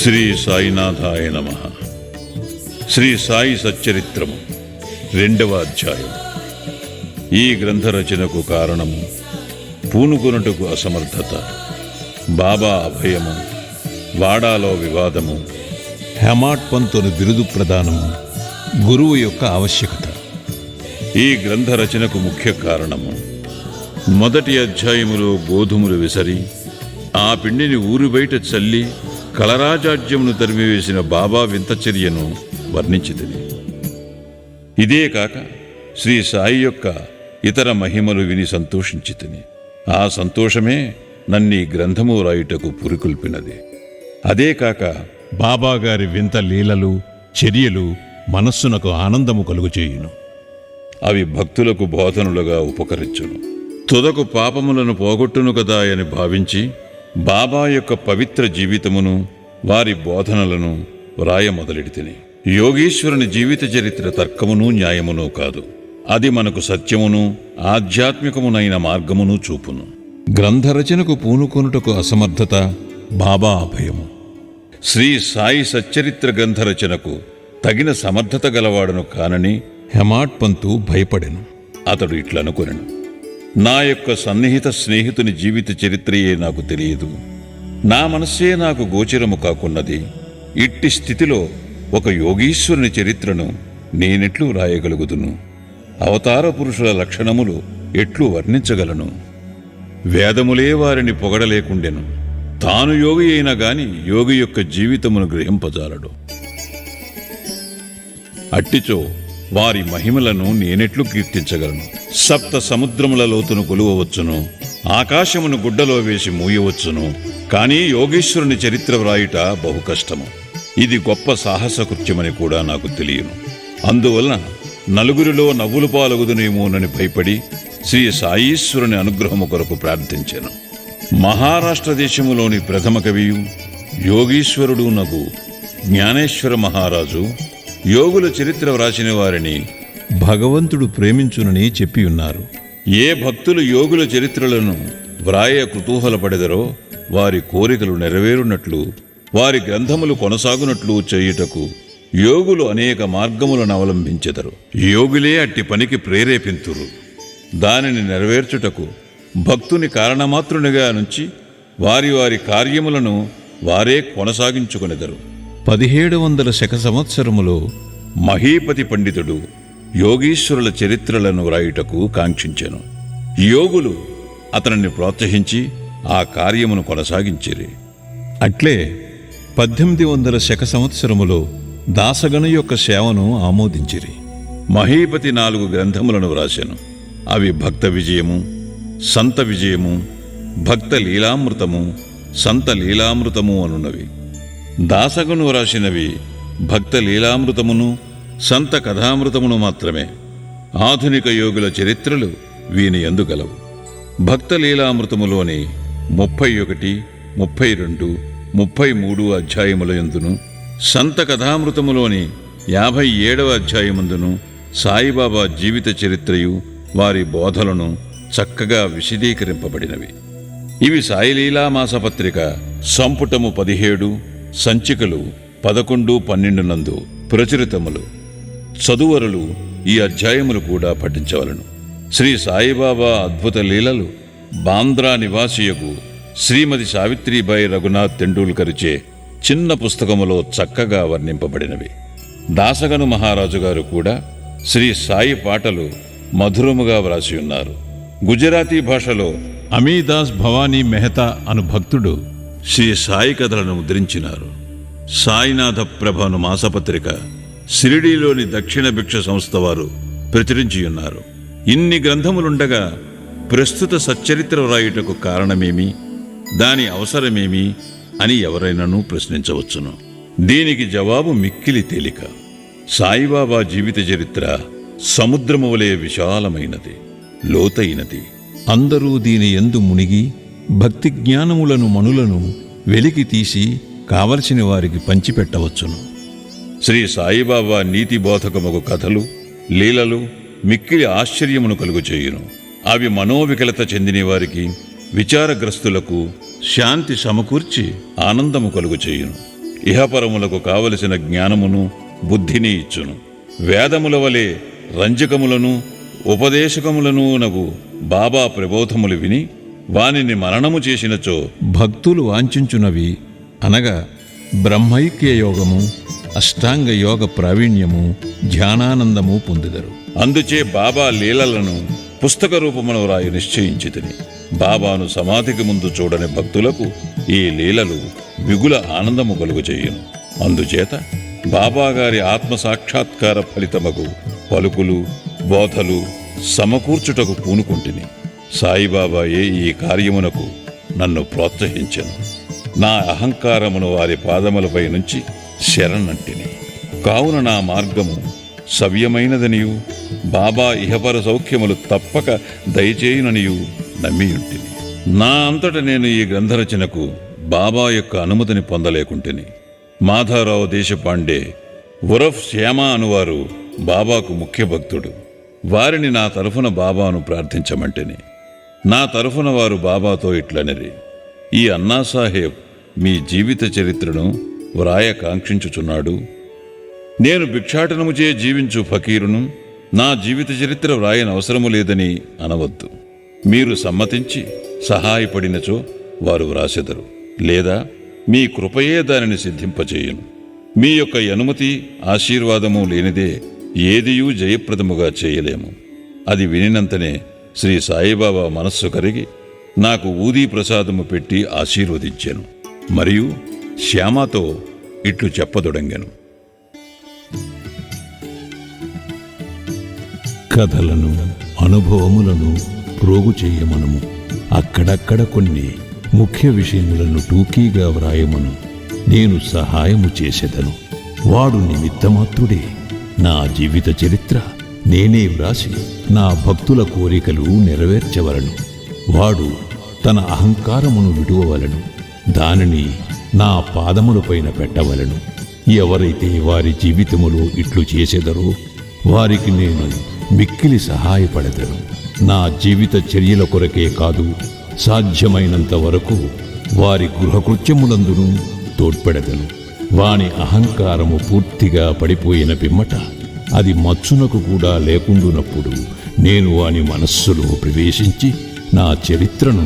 శ్రీ సాయినాథాయ నమః. శ్రీ సాయి సచ్చరిత్రము 2వ అధ్యాయం. ఈ గ్రంథ రచనకు కారణము పూనుకొనుటకు అసమర్థత, బాబా అభయము, వాడాలో వివాదము, హెమాడ్ పంతుని బిరుదు ప్రదానము, గురువు యొక్క ఆవశ్యకత. ఈ గ్రంథ రచనకు ముఖ్య కారణము మొదటి అధ్యాయములో గోధుమలు విసరి ఆ పిండిని ఊరి బయట చల్లి కలరాజాడ్యమును తరిమివేసిన బాబా వింత చర్యను వర్ణించితిని. ఇదే కాక శ్రీ సాయి యొక్క ఇతర మహిమలు విని సంతోషించితిని. ఆ సంతోషమే నన్నీ గ్రంథము రాయుటకు పురికొల్పినది. అదే కాక బాబాగారి వింత లీలలు, చర్యలు మనస్సునకు ఆనందము కలుగుచేయును. అవి భక్తులకు బోధనులుగా ఉపకరించును. తుదకు పాపములను పోగొట్టును కదా అని భావించి బాబా యొక్క పవిత్ర జీవితమును, వారి బోధనలను వ్రాయ మొదలెడితిని. యోగీశ్వరుని జీవిత చరిత్ర తర్కమును న్యాయమును కాదు, అది మనకు సత్యమును ఆధ్యాత్మికమునైన మార్గమును చూపును. గ్రంథరచనకు పూనుకొనుటకు అసమర్థత, బాబా అభయము. శ్రీ సాయి సచ్చరిత్ర గ్రంథరచనకు తగిన సమర్థత గలవాడను కానని హెమాడ్ పంతు భయపడెను. అతడు ఇట్లనుకొనెను: నా యొక్క సన్నిహిత స్నేహితుని జీవిత చరిత్రయే నాకు తెలియదు, నా మనస్సే నాకు గోచరము కాకున్నది. ఇట్టి స్థితిలో ఒక యోగీశ్వరుని చరిత్రను నేనెట్లు రాయగలుగుదును? అవతార పురుషుల లక్షణములు ఎట్లు వర్ణించగలను? వేదములే వారిని పొగడలేకుండెను. తాను యోగి అయినా గాని యోగి యొక్క జీవితమును గ్రహింపజాలడు. అట్టిచో వారి మహిమలను నేనెట్లు కీర్తించగలను? సప్త సముద్రముల లోతును కొలువవచ్చును, ఆకాశమును గుడ్డలో వేసి మూయవచ్చును, కానీ యోగీశ్వరుని చరిత్ర వ్రాయుట బహు కష్టము. ఇది గొప్ప సాహస కృత్యమని కూడా నాకు తెలియను. అందువలన నలుగురిలో నవ్వులు పాలగుదునేమోనని భయపడి శ్రీ సాయీశ్వరుని అనుగ్రహము కొరకు ప్రార్థించాను. మహారాష్ట్ర దేశములోని ప్రథమ కవియు యోగీశ్వరుడు నగు జ్ఞానేశ్వర మహారాజు యోగుల చరిత్ర వ్రాసిన వారిని భగవంతుడు ప్రేమించునని చెప్పియున్నారు. ఏ భక్తులు యోగుల చరిత్రలను వ్రాయ కుతూహలపడెదరో వారి కోరికలు నెరవేరునట్లు, వారి గ్రంథములు కొనసాగునట్లు చేయుటకు యోగులు అనేక మార్గములను అవలంబించెదరు. యోగులే అట్టి పనికి ప్రేరేపింతురు. దానిని నెరవేర్చుటకు భక్తుని కారణమాత్రునిగా నుంచి వారి వారి కార్యములను వారే కొనసాగించుకొనెదరు. 1700 శక సంవత్సరములో మహీపతి పండితుడు యోగీశ్వరుల చరిత్రలను వ్రాయుటకు కాంక్షించెను. యోగులు అతనిని ప్రోత్సహించి ఆ కార్యమును కొనసాగించిరి. అట్లే 1800 శక సంవత్సరములో దాసగను యొక్క సేవను ఆమోదించిరి. మహీపతి 4 గ్రంథములను వ్రాసెను. అవి భక్త విజయము, సంత విజయము, భక్త లీలామృతము, సంత లీలామృతము అనున్నవి. దాసగను వ్రాసినవి భక్త లీలామృతమును, సంత కథామృతమును మాత్రమే. ఆధునిక యోగుల చరిత్రలు వీని యందు గలవు. భక్త లీలామృతములోని 31, 32, 33 అధ్యాయముల యందును, సంత కథామృతములోని 57వ అధ్యాయమందును సాయిబాబా జీవిత చరిత్రయు వారి బోధలను చక్కగా విశదీకరింపబడినవి. ఇవి సాయిలీలా మాసపత్రిక సంపుటము 17, సంచికలు 11, 12 నందు ప్రచురితములు. చదువరులు ఈ అధ్యాయములు కూడా పఠించవలను. శ్రీ సాయిబాబా అద్భుత లీలలు బాంద్రా నివాసియకు శ్రీమతి సావిత్రిబాయి రఘునాథ్ తెండూల్కర్చే చిన్న పుస్తకములో చక్కగా వర్ణింపబడినవి. దాసగను మహారాజు గారు కూడా శ్రీ సాయి పాటలు మధురముగా వ్రాసియున్నారు. గుజరాతీ భాషలో అమీదాస్ భవానీ మెహతా అను భక్తుడు శ్రీ సాయి కథలను ముద్రించినారు. సాయినాథ ప్రభను మాసపత్రిక షిరిడీలోని దక్షిణ భిక్ష సంస్థ వారు ప్రచురించియున్నారు. ఇన్ని గ్రంథములుండగా ప్రస్తుత సచ్చరిత్ర వ్రాయుటకు కారణమేమి, దాని అవసరమేమి అని ఎవరైనాను ప్రశ్నించవచ్చును. దీనికి జవాబు మిక్కిలి తేలిక. సాయిబాబా జీవిత చరిత్ర సముద్రము వలె విశాలమైనది, లోతైనది. అందరూ దీని యందు మునిగి భక్తి జ్ఞానములను మనులను వెలికి తీసి కావలసిన వారికి పంచిపెట్టవచ్చును. శ్రీ సాయిబాబా నీతి బోధకముగు కథలు, లీలలు మిక్కిలి ఆశ్చర్యమును కలుగుచేయును. అవి మనోవికలత చెందిన వారికి, విచారగ్రస్తులకు శాంతి సమకూర్చి ఆనందము కలుగుచేయును. ఇహపరములకు కావలసిన జ్ఞానమును బుద్ధిని ఇచ్చును. వేదముల వలె రంజకములను ఉపదేశకములను నగు బాబా ప్రబోధములు విని వానిని మననము చేసినచో భక్తులు వాంఛించునవి అనగా బ్రహ్మైక్య యోగము, అష్టాంగ యోగ ప్రావీణ్యము, ధ్యానానందము పొందుదరు. అందుచే బాబా లీలలను పుస్తక రూపమును రాయి నిశ్చయించితిని. బాబాను సమాధికి ముందు చూడని భక్తులకు ఈ లీలలు మిగుల ఆనందము కలుగజేయును. అందుచేత బాబాగారి ఆత్మసాక్షాత్కార ఫలితమగు పలుకులు, బోధలు సమకూర్చుటకు పూనుకుంటుని. సాయిబాబాయే ఈ కార్యమునకు నన్ను ప్రోత్సహించెను. నా అహంకారమును వారి పాదములపై నుంచి శరణంటిని. కావున నా మార్గము సవ్యమైనదనియు బాబా ఇహపర సౌఖ్యములు తప్పక దయచేయుననియు నమ్మియుంటిని. నా అంతట నేను ఈ గ్రంథరచనకు బాబా యొక్క అనుమతిని పొందలేకుంటిని. మాధవరావు దేశపాండే ఉరఫ్ శ్యామ అనువారు బాబాకు ముఖ్య భక్తుడు. వారిని నా తరఫున బాబాను ప్రార్థించమంటిని. నా తరఫున వారు బాబాతో ఇట్లనిరి: ఈ అన్నాసాహెబ్ మీ జీవిత చరిత్రను వ్రాయ కాంక్షించుచున్నాడు. నేను భిక్షాటనముచే జీవించు ఫకీరును, నా జీవిత చరిత్ర వ్రాయనవసరము లేదని అనవద్దు. మీరు సమ్మతించి సహాయపడినచో వారు వ్రాసెదరు, లేదా మీ కృపయే దానిని సిద్ధింపచేయును. మీ యొక్క అనుమతి ఆశీర్వాదము లేనిదే ఏదియూ జయప్రదముగా చేయలేము. అది వినినంతనే శ్రీ సాయిబాబా మనస్సు కరిగి నాకు ఊదీ ప్రసాదము పెట్టి ఆశీర్వదించాను. మరియు శ్యామతో ఇట్లు చెప్పదొడంగాను: కథలను, అనుభవములను ప్రోగు చేయమనము. అక్కడక్కడ కొన్ని ముఖ్య విషయములను టూకీగా వ్రాయమను. నేను సహాయము చేసేదను. వాడు నిమిత్తమాత్రుడే. నా జీవిత చరిత్ర నేనే వ్రాసి నా భక్తుల కోరికలు నెరవేర్చవలను. వాడు తన అహంకారమును విడువవలను. దానిని నా పాదములపైన పెట్టవలను. ఎవరైతే వారి జీవితములో ఇట్లు చేసేదరో వారికి నేను మిక్కిలి సహాయపడదను. నా జీవిత చర్యల కొరకే కాదు, సాధ్యమైనంత వరకు వారి గృహకృత్యములందును తోడ్పెడదను. వాని అహంకారము పూర్తిగా పడిపోయిన పిమ్మట అది మచ్చునకు కూడా లేకుండునప్పుడు నేను వాని మనస్సులో ప్రవేశించి నా చరిత్రను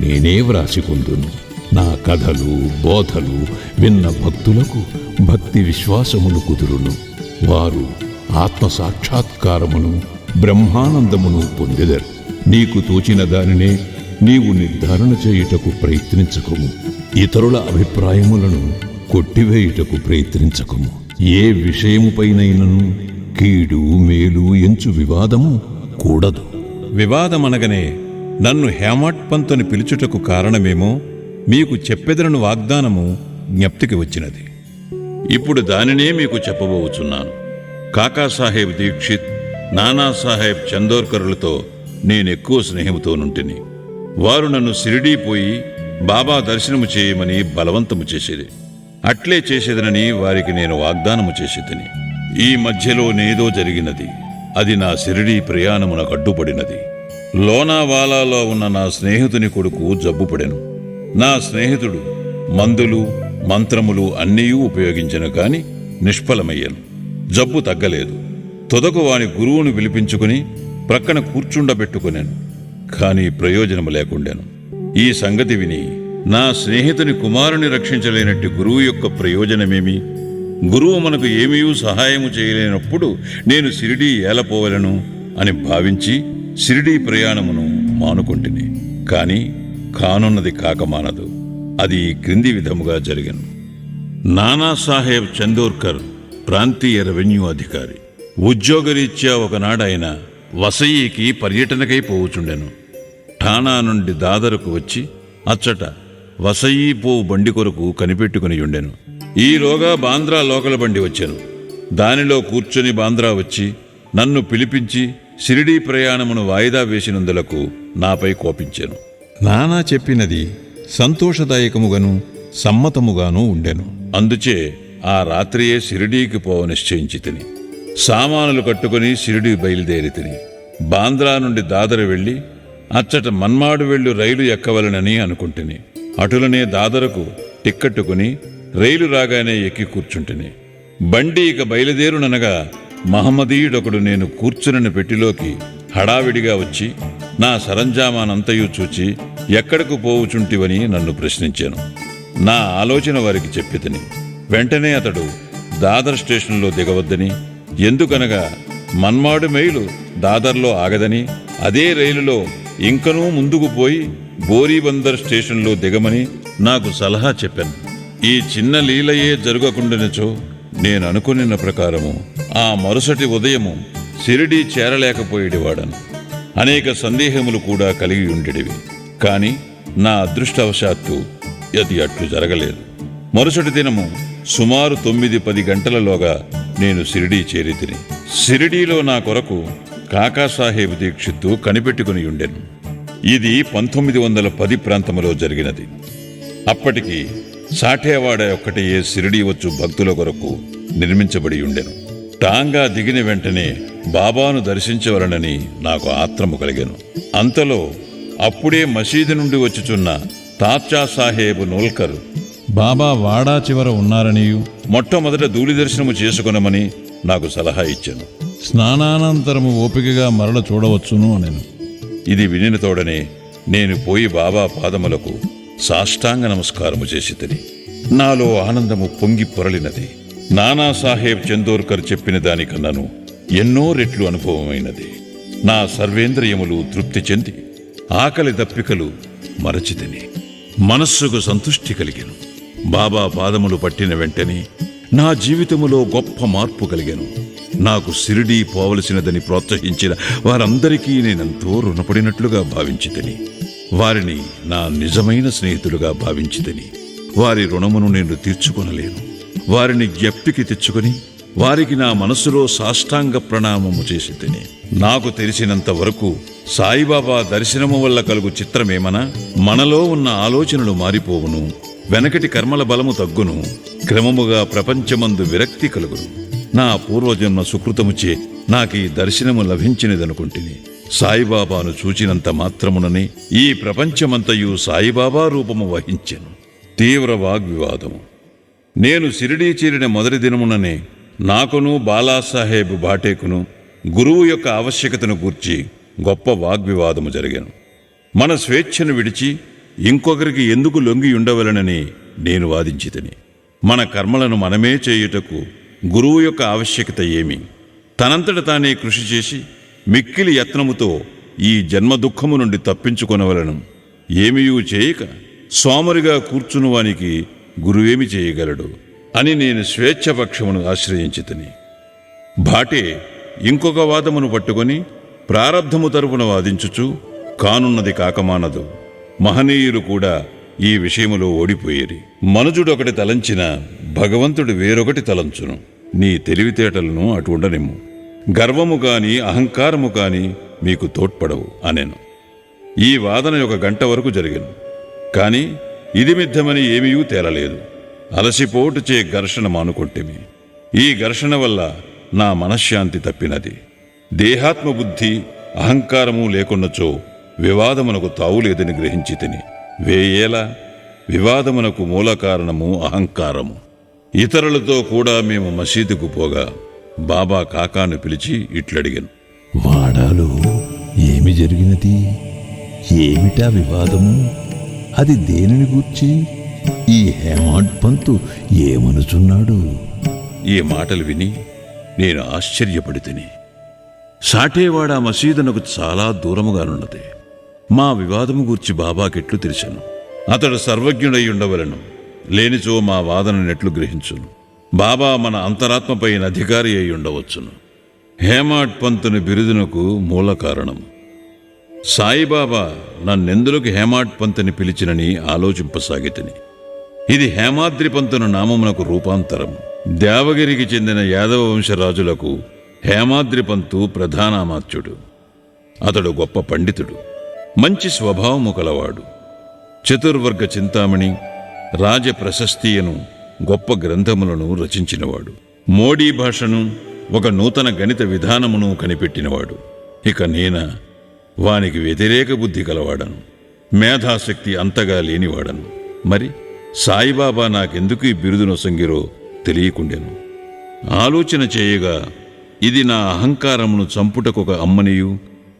నేనే వ్రాసికొందును. నా కథలు, బోధలు విన్న భక్తులకు భక్తి విశ్వాసములు కుదురును. వారు ఆత్మసాక్షాత్కారమును, బ్రహ్మానందమును పొందెదరు. నీకు తోచిన దానినే నీవు నిర్ధారణ చేయుటకు ప్రయత్నించకుము. ఇతరుల అభిప్రాయములను కొట్టివేయుటకు ప్రయత్నించకుము. ఏ విషయముపైనైనను కీడు మేలు ఎంచు వివాదము కూడదు. వివాదమనగనే నన్ను హేమాడ్ పంతుని పిలుచుటకు కారణమేమో మీకు చెప్పెదరను వాగ్దానము జ్ఞప్తికి వచ్చినది. ఇప్పుడు దానినే మీకు చెప్పబోచున్నాను. కాకాసాహెబ్ దీక్షిత్, నానాసాహెబ్ చందోర్కరులతో నేనెక్కువ స్నేహముతో నుంటిని. వారు నన్ను షిరిడీ పోయి బాబా దర్శనము చేయమని బలవంతము చేసేది. అట్లే చేసేదనని వారికి నేను వాగ్దానము చేసేదని. ఈ మధ్యలో నేదో జరిగినది. అది నా షిరిడీ ప్రయాణమునకు అడ్డుపడినది. లోనావాలాలో ఉన్న నా స్నేహితుని కొడుకు జబ్బుపడెను. నా స్నేహితుడు మందులు, మంత్రములు అన్నీ ఉపయోగించెను కాని నిష్ఫలమయ్యను. జబ్బు తగ్గలేదు. తొదకు వాని గురువును పిలిపించుకుని ప్రక్కన కూర్చుండబెట్టుకున్నాను. కాని ప్రయోజనము లేకుండాను. ఈ సంగతి విని నా స్నేహితుని కుమారుని రక్షించలేనట్టి గురువు యొక్క ప్రయోజనమేమి? గురువు మనకు ఏమీ సహాయము చేయలేనప్పుడు నేను షిరిడీ ఏలపోవలను అని భావించి షిరిడీ ప్రయాణమును మానుకుంటుని. కాని కానున్నది కాకమానదు. అది క్రింది విధముగా జరిగను. నానాసాహెబ్ చందోర్కర్ ప్రాంతీయ రెవెన్యూ అధికారి. ఉద్యోగరీత్యా ఒకనాడాయన వసయికి పర్యటనకై పోవుచుండెను. ఠాణా నుండి దాదరుకు వచ్చి అచ్చట వసయి పోవు బండి కొరకు కనిపెట్టుకుని ఉండెను. ఈలోగా బాంద్రా లోకల బండి వచ్చెను. దానిలో కూర్చొని బాంద్రా వచ్చి నన్ను పిలిపించి షిరిడీ ప్రయాణమును వాయిదా వేసినందులకు నాపై కోపించెను. నానా చెప్పినది సంతోషదాయకముగాను సమ్మతముగాను ఉండెను. అందుచే ఆ రాత్రియే షిరిడీకి పోవ నిశ్చయించి తిని సామానులు కట్టుకుని షిరిడీ బయలుదేరి తిని బాంద్రా నుండి దాదరు వెళ్ళి అచ్చట మన్మాడు వెళ్ళు రైలు ఎక్కవలనని అనుకుంటుని. అటులనే దాదరకు టిక్కట్టుకుని రైలు రాగానే ఎక్కి కూర్చుంటిని. బండి ఇక బయలుదేరుననగా మహమ్మదీయుడొకడు నేను కూర్చుని పెట్టిలోకి హడావిడిగా వచ్చి నా సరంజామానంతయు చూచి ఎక్కడకు పోవుచుంటివని నన్ను ప్రశ్నించాను. నా ఆలోచన వారికి చెప్పితిని. వెంటనే అతడు దాదర్ స్టేషన్లో దిగవద్దని, ఎందుకనగా మన్మాడు మైలు దాదర్లో ఆగదని, అదే రైలులో ఇంకనూ ముందుకు పోయి బోరీబందర్ స్టేషన్లో దిగమని నాకు సలహా చెప్పాను. ఈ చిన్న లీలయే జరగకుండానిచో నేను అనుకున్న ప్రకారము ఆ మరుసటి ఉదయము షిరిడీ చేరలేకపోయేవాడను. అనేక సందేహములు కూడా కలిగి ఉండేవి. కాని నా అదృష్టవశాత్తు అది అట్లు జరగలేదు. మరుసటి దినము సుమారు 9-10 గంటలలోగా నేను షిరిడీ చేరితిని. షిరిడీలో నా కొరకు కాకాసాహెబ్ దీక్షిత్తు కనిపెట్టుకుని ఉండెను. ఇది 1910 ప్రాంతంలో జరిగినది. అప్పటికి సాఠేవాడ ఒక్కటియే షిరిడీ వచ్చు భక్తుల కొరకు నిర్మించబడి ఉండెను. టాంగా దిగిన వెంటనే బాబాను దర్శించవలనని నాకు ఆత్రము కలిగెను. అంతలో అప్పుడే మసీదు నుండి వచ్చుచున్న తాత్యా సాహెబ్ నోల్కర్ బాబా వాడా చివర ఉన్నారనియు మొట్టమొదట ధూళి దర్శనము చేసుకొనమని నాకు సలహా ఇచ్చాను. స్నానానంతరము ఓపికగా మరల చూడవచ్చును నేను. ఇది వినిన తోడనే నేను పోయి బాబా పాదములకు సాష్టాంగ నమస్కారము చేసి తిని నాలో ఆనందము పొంగి పొరలినది. నానాసాహెబ్ చందోర్కర్ చెప్పిన దానికన్నాను ఎన్నో రెట్లు అనుభవమైనది. నా సర్వేంద్రియములు తృప్తి చెంది ఆకలి దప్పికలు మరచితిని. మనస్సుకు సంతుష్టి కలిగెను. బాబా పాదములు పట్టిన వెంటనే నా జీవితములో గొప్ప మార్పు కలిగెను. నాకు షిరిడీ పోవలసినదని ప్రోత్సహించిన వారందరికీ నేనెంతో రుణపడినట్లుగా భావించితిని. వారిని నా నిజమైన స్నేహితులుగా భావించితిని. వారి రుణమును నేను తీర్చుకొనలేను. వారిని జ్ఞప్తికి తెచ్చుకొని వారికి నా మనసులో సాష్టాంగ ప్రణామము చేసి తిని. నాకు తెలిసినంత వరకు సాయిబాబా దర్శనము వల్ల కలుగు చిత్రమేమనా, మనలో ఉన్న ఆలోచనలు మారిపోవును, వెనకటి కర్మల బలము తగ్గును, క్రమముగా ప్రపంచమందు విరక్తి కలుగును. నా పూర్వజన్మ సుకృతముచే నాకీ దర్శనము లభించినదనుకుంటుని. సాయిబాబాను చూచినంత మాత్రముననే ఈ ప్రపంచమంతయు సాయిబాబా రూపము వహించెను. తీవ్ర వాగ్వివాదము. నేను షిరిడీ చేరిన మొదటి దినముననే నాకును బాలాసాహెబ్ భాటేకును గురువు యొక్క ఆవశ్యకతను గూర్చి గొప్ప వాగ్వివాదము జరిగాను. మన స్వేచ్ఛను విడిచి ఇంకొకరికి ఎందుకు లొంగి ఉండవలనని నేను వాదించితిని. మన కర్మలను మనమే చేయుటకు గురువు యొక్క ఆవశ్యకత ఏమి? తనంతట తానే కృషి చేసి మిక్కిలి యత్నముతో ఈ జన్మ దుఃఖము నుండి తప్పించుకొనవలను. ఏమీయూ చేయక సోమరిగా కూర్చునువానికి గురువేమి చేయగలడు అని నేను స్వేచ్ఛపక్షమును ఆశ్రయించితిని. భాటే ఇంకొక వాదమును పట్టుకొని ప్రారబ్ధము తరపున వాదించుచు కానున్నది కాకమానదు. మహనీయులు కూడా ఈ విషయములో ఓడిపోయేరి. మనుజుడొకటి తలంచిన భగవంతుడు వేరొకటి తలంచును. నీ తెలివితేటలను అటుండనిమ్ము. గర్వము కాని అహంకారము కాని మీకు తోడ్పడవు అనెను. ఈ వాదన 1 గంట వరకు జరిగెను. కాని ఇది మిథ్యమని ఏమీయూ తేలలేదు. అలసిపోటుచే ఘర్షణ మానుకొంటిమి. ఈ ఘర్షణ వల్ల నా మనశ్శాంతి తప్పినది. దేహాత్మబుద్ధి అహంకారము లేకున్నచో వివాదమునకు తావులేదని గ్రహించి తిని. వేయేలా వివాదమునకు మూల కారణము అహంకారము. ఇతరులతో కూడా మేము మసీదుకు పోగా బాబా కాకాను పిలిచి ఇట్లడిగాను. వాడాలో ఏమి జరిగినది? ఏమిటా వివాదము? అది దేనిని గూర్చి? ఈ హేమాడ్ పంతు ఏమనుచున్నాడు? ఈ మాటలు విని నేను ఆశ్చర్యపడితిని. సాఠేవాడ మసీదునకు చాలా దూరముగానున్నది. మా వివాదము గూర్చి బాబాకెట్లు తెలిసెను. అతడు సర్వజ్ఞుడై ఉండవలను, లేనిచో మా వాదన నెట్లు గ్రహించును. బాబా మన అంతరాత్మపైన అధికారి అయి ఉండవచ్చును. హేమాడ్ పంతుని బిరుదునకు మూల కారణం సాయిబాబా నన్నెందులకు హేమాడ్ పంతుని పిలిచినని ఆలోచింపసాగితిని. ఇది హేమాద్రి పంతున నామమునకు రూపాంతరం. దేవగిరికి చెందిన యాదవ వంశరాజులకు హేమాద్రి పంతు ప్రధానామాత్యుడు. అతడు గొప్ప పండితుడు, మంచి స్వభావము కలవాడు. చతుర్వర్గ చింతామణి, రాజ ప్రశస్తియను గొప్ప గ్రంథములను రచించినవాడు. మోడీ భాషను, ఒక నూతన గణిత విధానమును కనిపెట్టినవాడు. ఇక నేన వానికి వ్యతిరేక బుద్ధి కలవాడను, మేధాశక్తి అంతగా లేనివాడను. మరి సాయిబాబా నాకెందుకు ఈ బిరుదును సంగిరో తెలియకుండెను. ఆలోచన చేయగా ఇది నా అహంకారమును చంపుటకొక అమ్మనియు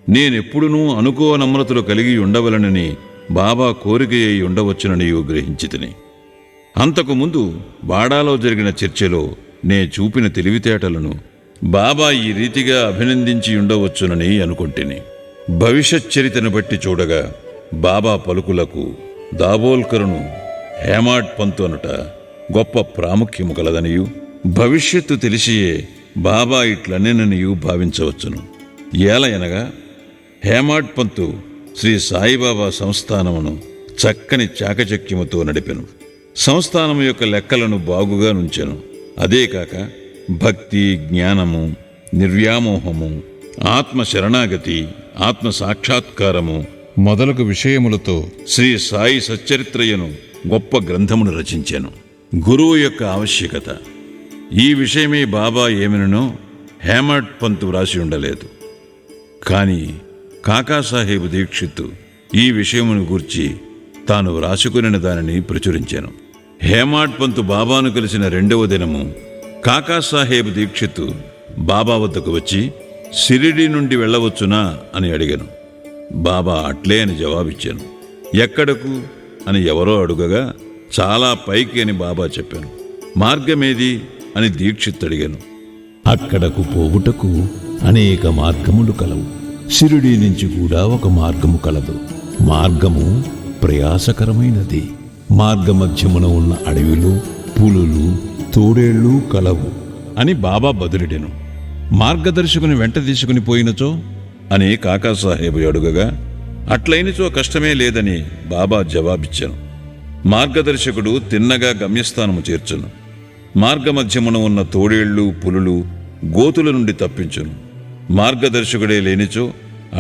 నేనెప్పుడునూ అనుకోనమ్రతలు కలిగి ఉండవలనని బాబా కోరిక అయి ఉండవచ్చుననియు గ్రహించితిని. అంతకుముందు బాడాలో జరిగిన చర్చలో నే చూపిన తెలివితేటలను బాబా ఈ రీతిగా అభినందించి ఉండవచ్చునని అనుకొంటిని. భవిష్యత్ చరిత్రను బట్టి చూడగా బాబా పలుకులకు దాబోల్కరును హేమాడ్ పంతు అనుట గొప్ప ప్రాముఖ్యము కలదనియు భవిష్యత్తు తెలిసియే బాబా ఇట్లనేననియు భావించవచ్చును. ఏలయనగా హేమాడ్ పంతు శ్రీ సాయిబాబా సంస్థానమును చక్కని చాకచక్యముతో నడిపెను. సంస్థానము యొక్క లెక్కలను బాగుగా నుంచెను. అదేకాక భక్తి, జ్ఞానము, నిర్వ్యామోహము, ఆత్మ శరణాగతి, ఆత్మ సాక్షాత్కారము మొదలగు విషయములతో శ్రీ సాయి సచ్చరిత్రయను గొప్ప గ్రంథమును రచించెను. గురువు యొక్క ఆవశ్యకత ఈ విషయమే బాబా ఏమిననో హేమాడ్ పంతు వ్రాసి ఉండలేదు. కాని కాకాసాహెబ్ దీక్షిత్ ఈ విషయమును గూర్చి తాను వ్రాసుకుని దానిని ప్రచురించాను. హేమాడ్ పంతు బాబాను కలిసిన రెండవ దినము కాకాసాహెబ్ దీక్షిత్ బాబా వద్దకు వచ్చి షిరిడీ నుండి వెళ్ళవచ్చునా అని అడిగాను. బాబా అట్లే అని జవాబిచ్చాను. ఎక్కడకు అని ఎవరో అడుగగా చాలా పైకి అని బాబా చెప్పాను. మార్గమేది అని దీక్షిత్ అడిగాను. అక్కడకు పోవుటకు అనేక మార్గములు కలవు. షిరిడీ నుంచి కూడా ఒక మార్గము కలదు. మార్గము ప్రయాసకరమైనది. మార్గమధ్యమున ఉన్న అడవిలో పులులు, తోడేళ్లు కలవు అని బాబా బదులిడెను. మార్గదర్శకుని వెంట తీసుకుని పోయినచో అని కాకాసాహెబ్ అడుగగా అట్లయినచో కష్టమే లేదని బాబా జవాబిచ్చాను. మార్గదర్శకుడు తిన్నగా గమ్యస్థానము చేర్చును. మార్గమధ్యమున ఉన్న తోడేళ్లు, పులులు గోతుల నుండి తప్పించును. మార్గదర్శకుడే లేనిచో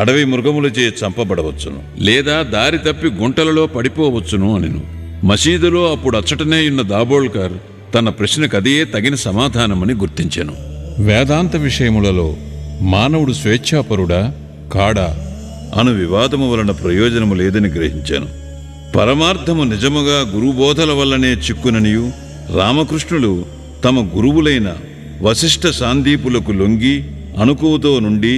అడవి మృగములచే చంపబడవచ్చును, లేదా దారి తప్పి గుంటలలో పడిపోవచ్చును అనెను. మసీదులో అప్పుడు అచ్చటనే ఉన్న దాబోల్కర్ తన ప్రశ్నకదే తగిన సమాధానమని గుర్తించెను. వేదాంత విషయములలో మానవుడు స్వేచ్ఛాపరుడా కాడా అను వివాదము వలన ప్రయోజనము లేదని గ్రహించాను. పరమార్థము నిజముగా గురుబోధల వల్లనే చిక్కుననియు రామకృష్ణులు తమ గురువులైన వశిష్ఠ సాందీపులకు లొంగి అనుకువతో నుండి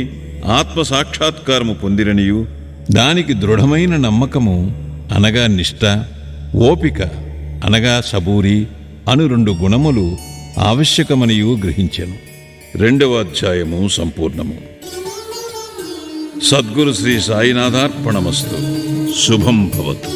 ఆత్మసాక్షాత్కారము పొందిరనియు దానికి దృఢమైన నమ్మకము అనగా నిష్ఠ, ఓపిక అనగా సబూరి అను 2 గుణములు ఆవశ్యకమనియు గ్రహించెను. 2వ అధ్యాయము సంపూర్ణము. సద్గురు శ్రీ సాయినాథార్పణమస్తు. శుభం భవతు.